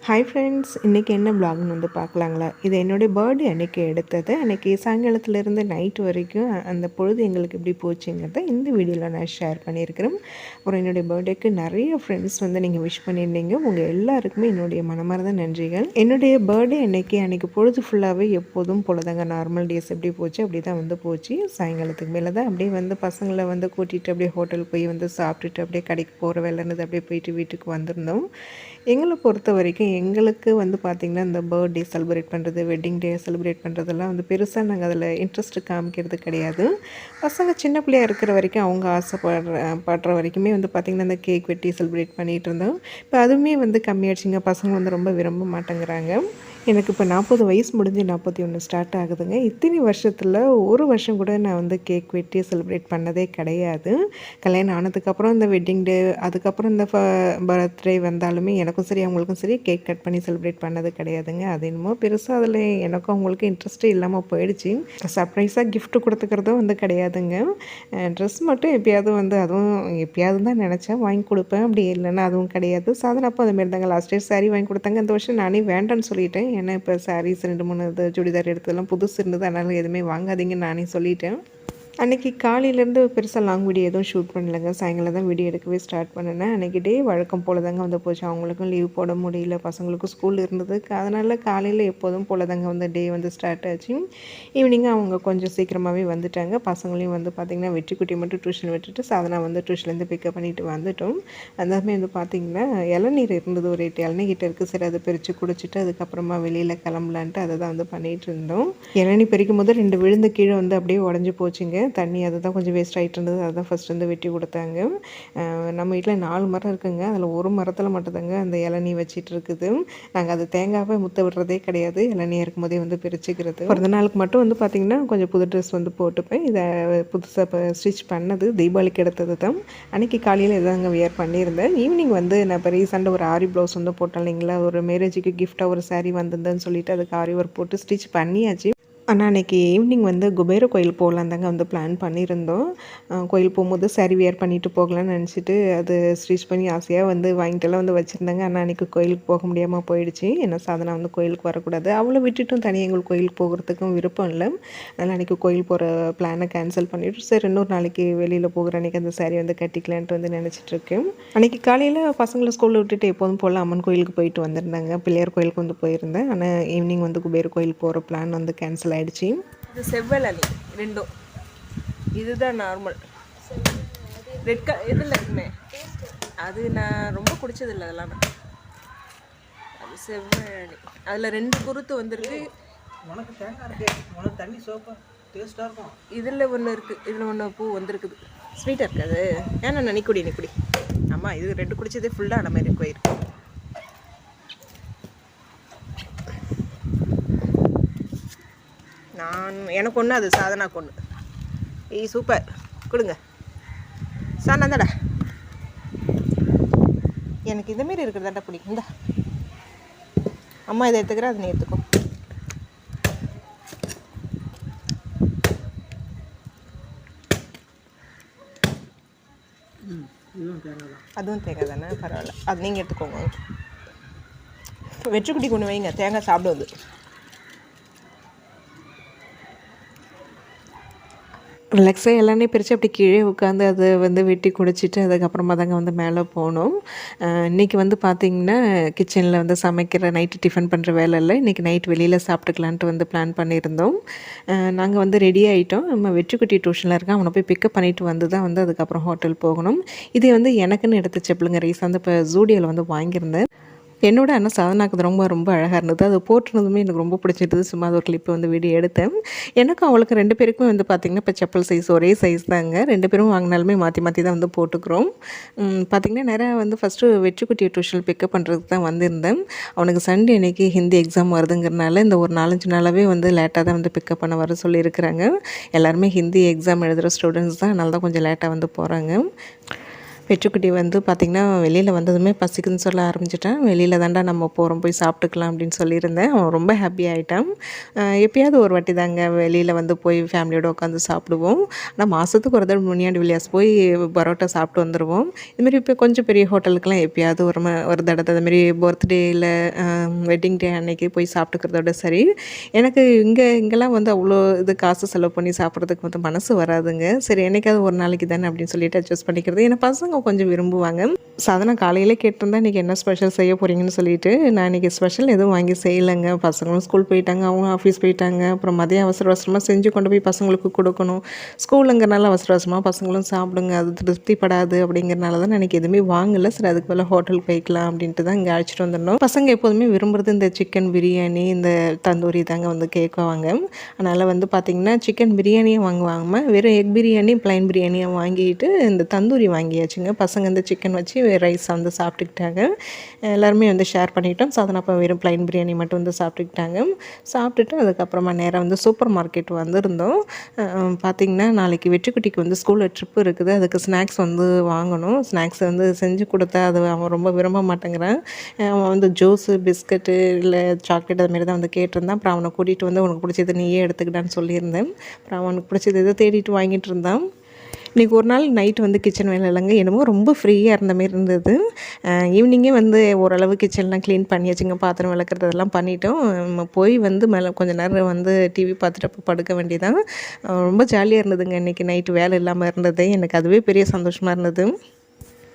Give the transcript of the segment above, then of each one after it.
Hi friends, இன்றைக்கி என்ன வ்ளாக்னு வந்து பார்க்கலாங்களா? இது என்னுடைய பர்த்டே அன்றைக்கி எடுத்தது. அன்றைக்கி சாயங்காலத்துலேருந்து நைட் வரைக்கும் அந்த பொழுது எங்களுக்கு எப்படி போச்சுங்கிறத இந்த வீடியோவில் நான் ஷேர் பண்ணியிருக்கிறேன். அப்புறம் என்னுடைய பர்த்டேக்கு நிறைய ஃப்ரெண்ட்ஸ் வந்து நீங்கள் விஷ் பண்ணியிருந்தீங்க. உங்கள் எல்லாருக்குமே என்னுடைய மனமார்ந்த நன்றிகள். என்னுடைய பர்த்டே அன்றைக்கி பொழுது ஃபுல்லாகவே எப்போதும் பொழுதாங்க. நார்மல் டேஸ் எப்படி போச்சு அப்படி தான் வந்து போச்சு. சாயங்காலத்துக்கு மேலே தான் அப்படியே வந்து பசங்களை வந்து கூட்டிகிட்டு அப்படியே ஹோட்டல் போய் வந்து சாப்பிட்டுட்டு அப்படியே கடைக்கு போகிற வேலை இருந்தது. அப்படியே போயிட்டு வீட்டுக்கு வந்திருந்தோம். எங்களை பொறுத்த வரைக்கும் எங்களுக்கு வந்து பார்த்திங்கன்னா இந்த பர்த்டே செலிப்ரேட் பண்ணுறது, வெட்டிங் டே செலிப்ரேட் பண்ணுறதெல்லாம் வந்து பெருசாக நாங்கள் அதில் இன்ட்ரெஸ்ட்டு காமிக்கிறது கிடையாது. பசங்க சின்ன பிள்ளையாக இருக்கிற வரைக்கும் அவங்க படுற வரைக்குமே வந்து பார்த்திங்கன்னா இந்த கேக் வெட்டி செலிப்ரேட் பண்ணிகிட்டு இருந்தோம். இப்போ அதுவுமே வந்து கம்மியாகிடுச்சிங்க. பசங்க வந்து ரொம்ப விரும்ப மாட்டேங்கிறாங்க. எனக்கு இப்போ 40 வயசு முடிஞ்சு 41 ஸ்டார்ட் ஆகுதுங்க. இத்தனை வருஷத்தில் ஒரு வருஷம் கூட நான் வந்து கேக் வெட்டி செலிப்ரேட் பண்ணதே கிடையாது. கல்யாணம் ஆனதுக்கப்புறம் இந்த வெட்டிங் டே, அதுக்கப்புறம் இந்த பர்த்டே வந்தாலுமே எனக்கும் சரி அவங்களுக்கும் சரி கேக் கட் பண்ணி செலிப்ரேட் பண்ணது கிடையாதுங்க. அது என்னமோ பெருசாக அதில் எனக்கும் அவங்களுக்கும் இன்ட்ரெஸ்ட்டே இல்லாமல் போயிடுச்சு. சர்ப்ரைஸாக கிஃப்ட் கொடுத்துக்கிறதும் வந்து கிடையாதுங்க. ட்ரெஸ் மட்டும் எப்பயாவது வந்து அதுவும் எப்பயாவது தான் நினச்சேன் வாங்கி கொடுப்பேன். அப்படி இல்லைன்னா அதுவும் கிடையாது. சாதனை அப்போ அதுமாரி தாங்க. லாஸ்ட் இயர் சாரீ வாங்கி கொடுத்தாங்க. இந்த வருஷம் நானே வேண்டான்னு சொல்லிட்டேன். ஏன்னா இப்போ சாரீஸ் 2-3 இது சுடிதார் எடுத்ததெல்லாம் புதுசு இருந்தது. அதனால் எதுவுமே வாங்காதீங்கன்னு நானே சொல்லிட்டேன். அன்றைக்கி காலையிலேருந்து பெருசாக லாங் வீடியோ எதுவும் ஷூட் பண்ணலைங்க. சாயங்காலம் தான் வீடியோ எடுக்கவே ஸ்டார்ட் பண்ணினேன். அன்றைக்கி டே வழக்கம் போல் தாங்க வந்து போச்சு. அவங்களுக்கும் லீவ் போட முடியல, பசங்களுக்கும் ஸ்கூல் இருந்தது. அதனால் காலையில் எப்போதும் போல் தாங்க வந்து டே வந்து ஸ்டார்ட் ஆச்சு. ஈவினிங்காக அவங்க கொஞ்சம் சீக்கிரமாகவே வந்துட்டாங்க. பசங்களையும் வந்து பார்த்திங்கன்னா வெற்றிக்குட்டி மட்டும் டியூஷன் விட்டுட்டு சாதனா வந்து டியூஷன்லேருந்து பிக்கப் பண்ணிவிட்டு வந்துட்டோம். அந்தமாதிரி வந்து பார்த்திங்கன்னா இளநீர் இருந்தது, ஒரு 8 இளநீர்கிட்ட இருக்குது. சரி அதை பிரித்து குடிச்சிட்டு அதுக்கப்புறமா வெளியில் கிளம்பலான்ட்டு அதை தான் வந்து பண்ணிகிட்டு இருந்தோம். இளநீ பறிக்கும் போது 2 விழுந்து கீழே வந்து அப்படியே உடஞ்சி போச்சுங்க. தண்ணி அதுதான் கொஞ்சம் வேஸ்ட் ஆகிட்டு இருந்தது. அதுதான் ஃபஸ்ட்டு வந்து வெட்டி கொடுத்தாங்க. நம்ம வீட்டில் 4 மரம் இருக்குங்க. அதில் ஒரு மரத்தில் மட்டும்தாங்க அந்த இளநீ வச்சிட்டு இருக்குது. நாங்கள் அது தேங்காவை முத்த விடுறதே கிடையாது. இளநீ இருக்கும்போதே வந்து பிரிச்சுக்கிறது. பிறந்த நாளுக்கு மட்டும் வந்து பார்த்திங்கன்னா கொஞ்சம் புது ட்ரெஸ் வந்து போட்டுப்பேன். இதை புதுசாக இப்போ ஸ்டிச் பண்ணது தீபாவளிக்கு எடுத்தது தான். அன்றைக்கி காலையில் இதாங்க வியர் பண்ணியிருந்தேன். ஈவினிங் வந்து நான் இப்போ ரீசெண்டாக ஒரு ஆரி ப்ளவுஸ் வந்து போட்டேன் இல்லைங்களா, ஒரு மேரேஜுக்கு கிஃப்டாக ஒரு சாரீ வந்திருந்தேன்னு சொல்லிட்டு அதுக்கு ஆரி ஒர்க் போட்டு ஸ்டிச் பண்ணியாச்சு. ஆனால் அன்றைக்கி ஈவினிங் வந்து குபேர கோயில் போகலாம் தாங்க வந்து பிளான் பண்ணியிருந்தோம். கோயில் போகும்போது சாரீ வியர் பண்ணிவிட்டு போகலான்னு நினச்சிட்டு அது ஸ்டிச் பண்ணி ஆசையாக வந்து வாங்கிட்டுலாம் வந்து வச்சுருந்தாங்க. ஆனால் அன்றைக்கி கோயிலுக்கு போக முடியாமல் போயிடுச்சு. ஏன்னா சாதனா வந்து கோயிலுக்கு வரக்கூடாது. அவளை விட்டுட்டும் தனியாக எங்களுக்கு கோயிலுக்கு போகிறதுக்கும் விருப்பம் இல்லை. அதனால் அன்றைக்கி கோயில் போகிற பிளானை கேன்சல் பண்ணிவிட்டு சரி இன்னொரு நாளைக்கு வெளியில் போகிற அன்றைக்கி அந்த சாரீ வந்து கட்டிக்கலான்ட்டு வந்து நினச்சிட்ருக்கேன். அன்றைக்கி காலையில் பசங்களை ஸ்கூலில் விட்டுட்டு எப்போதும் போல் அம்மன் கோயிலுக்கு போயிட்டு வந்திருந்தாங்க. பிள்ளையார் கோயிலுக்கு வந்து போயிருந்தேன். ஆனால் ஈவினிங் வந்து குபேர கோயில் போகிற பிளான் வந்து கேன்சல் ஆகிடுச்சு. இது செவ்வழனி ரெண்டும். இதுதான் நார்மல் ரெட் இதில் இருக்குமே, அது நான் ரொம்ப குடிச்சதில்லை. அதெல்லாம் அது செவ்வழனி. அதில் 2 குருத்து வந்துருக்கு. உனக்கு தேங்காய் இருக்குது, உனக்கு தண்ணி சோப்பா டேஸ்ட்டாக இருக்கும். இதில் ஒன்று இருக்குது, இதில் ஒன்று பூ வந்துருக்குது. ஸ்வீட்டாக இருக்காது. ஏன்னா நான் நிக்குடி ஆமாம், இது 2 குடிச்சதே ஃபுல்லாக நம்ம மாதிரி போயிருக்கு. எனக்கு ஒன்று, அது சாதனாக்கு ஒன்று. சூப்பர், கொடுங்க சாணாந்தாடா. எனக்கு இதேமாரி இருக்கிறதாண்டா பிடிக்கும். இந்த அம்மா இதை எடுத்துக்கிறேன், அதை நீ எடுத்துக்கோ. அதுவும் தேங்காய் தானே, பரவாயில்ல. அது நீங்கள் எடுத்துக்கோங்க. வெற்றிக்குட்டி கொண்டு வைங்க, தேங்காய் சாப்பிடுவது. ரிலாக்ஸாக எல்லாமே பிரித்து அப்படி கீழே உட்காந்து அதை வந்து வெட்டி குடிச்சிட்டு அதுக்கப்புறமா தாங்க வந்து மேலே போனோம். இன்றைக்கி வந்து பார்த்திங்கன்னா கிச்சனில் வந்து சமைக்கிற நைட்டு டிஃபன் பண்ணுற வேலை இல்லை. இன்றைக்கி நைட் வெளியில் சாப்பிட்டுக்கலான்ட்டு வந்து பிளான் பண்ணியிருந்தோம். நாங்கள் வந்து ரெடி ஆகிட்டோம். நம்ம வெற்றிக்குட்டி டியூஷனில் இருக்கேன். அவனை போய் பிக்கப் பண்ணிவிட்டு வந்து தான் வந்து அதுக்கப்புறம் ஹோட்டல் போகணும். இது வந்து எனக்குன்னு எடுத்த செப்பலுங்க. ரீஸ் வந்து இப்போ ஜூடியோவில் வந்து வாங்கியிருந்தேன். என்னோட அண்ணன் சாதனாக்கு ரொம்ப ரொம்ப அழகாக இருந்தது. அது போட்டிருந்ததுமே எனக்கு ரொம்ப பிடிச்சிருந்தது. சும்மா அது ஒரு கிளிப்பு வந்து வீடியோ எடுத்தேன். எனக்கும் அவளுக்கு 2 பேருக்குமே வந்து பார்த்திங்கன்னா இப்போ செப்பல் சைஸ் ஒரே சைஸ் தாங்க. 2 பேரும் வாங்கினாலுமே மாற்றி மாற்றி தான் வந்து போட்டுக்கிறோம். பார்த்திங்கன்னா நிறையா வந்து ஃபஸ்ட்டு வெற்றிக்குட்டி டியூஷன் பிக்கப் பண்ணுறதுக்கு தான் வந்திருந்தேன். அவனுக்கு சண்டே அன்றைக்கி ஹிந்தி எக்ஸாம் வருதுங்கிறனால இந்த ஒரு 4-5 நாளாகவே வந்து லேட்டாக தான் வந்து பிக்கப் பண்ண வர சொல்லியிருக்கிறாங்க. எல்லாருமே ஹிந்தி எக்ஸாம் எழுதுகிற ஸ்டூடெண்ட்ஸ் தான். அதனால தான் கொஞ்சம் லேட்டாக வந்து போகிறாங்க. வெற்றுக்குட்டி வந்து பார்த்திங்கன்னா வெளியில் வந்ததுமே பசிக்குதுன்னு சொல்ல ஆரம்பிச்சிட்டேன். வெளியில் தாண்டா நம்ம போகிறோம், போய் சாப்பிட்டுக்கலாம் அப்படின்னு சொல்லியிருந்தேன். அவன் ரொம்ப ஹாப்பி ஆகிட்டான். எப்பயாவது ஒரு வாட்டி தாங்க வெளியில் வந்து போய் ஃபேமிலியோடு உட்காந்து சாப்பிடுவோம். ஆனால் மாதத்துக்கு ஒரு தடவை முனியாண்டி வில்லியாஸ் போய் பரோட்டா சாப்பிட்டு வந்துடுவோம். இதுமாரி இப்போ கொஞ்சம் பெரிய ஹோட்டலுக்கெலாம் எப்பயாவது ஒரு தடவை அதுமாரி பர்த்டே இல்லை வெட்டிங் டே அன்னைக்கு போய் சாப்பிட்டுக்கிறதோட சரி. எனக்கு இங்கெல்லாம் வந்து அவ்வளோ இது காசு செலவு பண்ணி சாப்பிட்றதுக்கு வந்து மனசு வராதுங்க. சரி என்னைக்காவது ஒரு நாளைக்கு தானே அப்படின்னு சொல்லிட்டு அட்ஜஸ்ட் பண்ணிக்கிறது. ஏன்னா பசங்க கொஞ்சம் விரும்புவாங்க. சாதனா காலையிலே கேட்டிருந்தா இன்றைக்கி என்ன ஸ்பெஷல் செய்ய போகிறீங்கன்னு சொல்லிட்டு, நான் இன்றைக்கி ஸ்பெஷல் எதுவும் வாங்கி செய்யலைங்க. பசங்களும் ஸ்கூல் போயிட்டாங்க, அவங்க ஆஃபீஸ் போயிட்டாங்க. அப்புறம் மதியம் அவசர அவசரமாக செஞ்சு கொண்டு போய் பசங்களுக்கு கொடுக்கணும். ஸ்கூலுங்கிறனால அவசர அவசரமாக பசங்களும் சாப்பிடுங்க, அது திருப்திப்படாது அப்படிங்கிறனால தான் நான் இன்றைக்கி எதுவுமே வாங்கலை. சரி அதுக்கு மேலே ஹோட்டலுக்கு போய்க்கலாம் அப்படின்ட்டு தான் இங்கே அழைச்சிட்டு வந்துடணும். பசங்க எப்போதுமே விரும்புகிறது இந்த சிக்கன் பிரியாணி, இந்த தந்தூரி தாங்க வந்து கேட்குவாங்க. அதனால் வந்து பார்த்திங்கன்னா சிக்கன் பிரியாணியும் வாங்குவாங்க, வெறும் எக் பிரியாணி ப்ளைன் பிரியாணியாக வாங்கிட்டு இந்த தந்தூரி வாங்கியாச்சுங்க. பசங்க இந்த சிக்கன் வச்சு ரைஸ் வந்து சாப்பிட்டுக்கிட்டாங்க. எல்லாருமே வந்து ஷேர் பண்ணிக்கிட்டோம். சாதனாப்பா வெறும் ப்ளைன் பிரியாணி மட்டும் வந்து சாப்பிட்டுக்கிட்டாங்க. சாப்பிட்டுட்டு அதுக்கப்புறமா நேராக வந்து சூப்பர் மார்க்கெட் வந்திருந்தோம். பார்த்திங்கன்னா நாளைக்கு வெற்றிக்குட்டிக்கு வந்து ஸ்கூலில் ட்ரிப்பு இருக்குது. அதுக்கு ஸ்நாக்ஸ் வந்து வாங்கணும். ஸ்நாக்ஸ் வந்து செஞ்சு கொடுத்தா அது அவன் ரொம்ப விரும்ப மாட்டேங்கிறான். அவன் வந்து ஜூஸு, பிஸ்கட்டு இல்லை சாக்லேட் அதுமாரி தான் வந்து கேட்டிருந்தான். அப்புறம் அவனை கூட்டிகிட்டு வந்து உனக்கு பிடிச்சது நீயே எடுத்துக்கிட்டான்னு சொல்லியிருந்தேன். அப்புறம் அவனுக்கு பிடிச்சது எதோ தேடிட்டு வாங்கிட்டு இருந்தான். இன்றைக்கி ஒரு நாள் நைட்டு வந்து கிச்சன் வேலை இல்லைங்க, என்னமோ ரொம்ப ஃப்ரீயாக இருந்த மாரி இருந்தது. ஈவினிங்கே வந்து ஓரளவு கிச்சன்லாம் க்ளீன் பண்ணியாச்சுங்க. பாத்திரம் விளக்குறது அதெல்லாம் பண்ணிட்டோம். நம்ம போய் வந்து மேலே கொஞ்சம் நேரம் வந்து டிவி பார்த்துட்டு அப்போ படுக்க வேண்டியதான். ரொம்ப ஜாலியாக இருந்ததுங்க. இன்றைக்கி நைட்டு வேலை இல்லாமல் இருந்தது எனக்கு அதுவே பெரிய சந்தோஷமாக இருந்தது.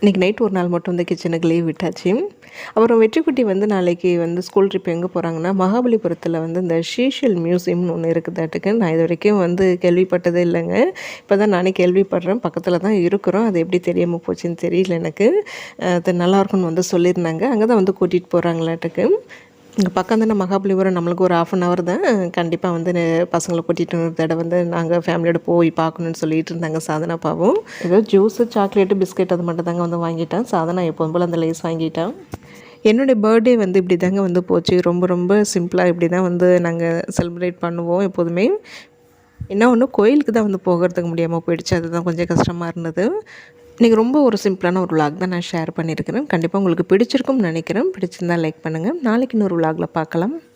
இன்றைக்கி நைட் ஒரு நாள் மட்டும் வந்து கிச்சனுக்கு லீவ் விட்டாச்சு. அப்புறம் வெற்றிக்குட்டி வந்து நாளைக்கு வந்து ஸ்கூல் ட்ரிப் எங்கே போகிறாங்கன்னா மகாபலிபுரத்தில் வந்து இந்த ஷீஷல் மியூசியம்னு ஒன்று இருக்குதாட்டுக்கு. நான் இது வரைக்கும் வந்து கேள்விப்பட்டதே இல்லைங்க. இப்போ தான் நானே கேள்விப்படுறேன். பக்கத்தில் தான் இருக்கிறோம். அது எப்படி தெரியாமல் போச்சுன்னு தெரியல எனக்கு. அது நல்லாயிருக்குன்னு வந்து சொல்லியிருந்தாங்க. அங்கே தான் வந்து கூட்டிகிட்டு போகிறாங்களாட்டுக்கு. இங்கே பக்கம் தானே மகாபலிபுரம், நம்மளுக்கு ஒரு 1/2 hour தான். கண்டிப்பாக வந்து பசங்களை கூட்டிகிட்டு ஒரு தடவை வந்து நாங்கள் ஃபேமிலியோடு போய் பார்க்கணுன்னு சொல்லிட்டு இருந்தாங்க சாதனாப்பாவும். ஏதோ ஜூஸு, சாக்லேட்டு, பிஸ்கெட் அது மட்டும் தாங்க வந்து வாங்கிட்டான். சாதனா எப்போதும் போல் அந்த லேஸ் வாங்கிட்டான். என்னுடைய பர்த்டே வந்து இப்படி தாங்க வந்து போச்சு. ரொம்ப ரொம்ப சிம்பிளாக இப்படி தான் வந்து நாங்கள் செலிப்ரேட் பண்ணுவோம் எப்போதுமே. என்ன ஒன்று கோயிலுக்கு தான் வந்து போகிறதுக்கு முடியாமல் போயிடுச்சு. அதுதான் கொஞ்சம் கஷ்டமாக இருந்தது. இன்றைக்கி ரொம்ப ஒரு சிம்பிளான ஒரு விலாக் தான் நான் ஷேர் பண்ணியிருக்கிறேன். கண்டிப்பாக உங்களுக்கு பிடிச்சிருக்கும்னு நினைக்கிறேன். பிடிச்சிருந்தால் லைக் பண்ணுங்கள். நாளைக்கு இன்னொரு விலாகில் பார்க்கலாம்.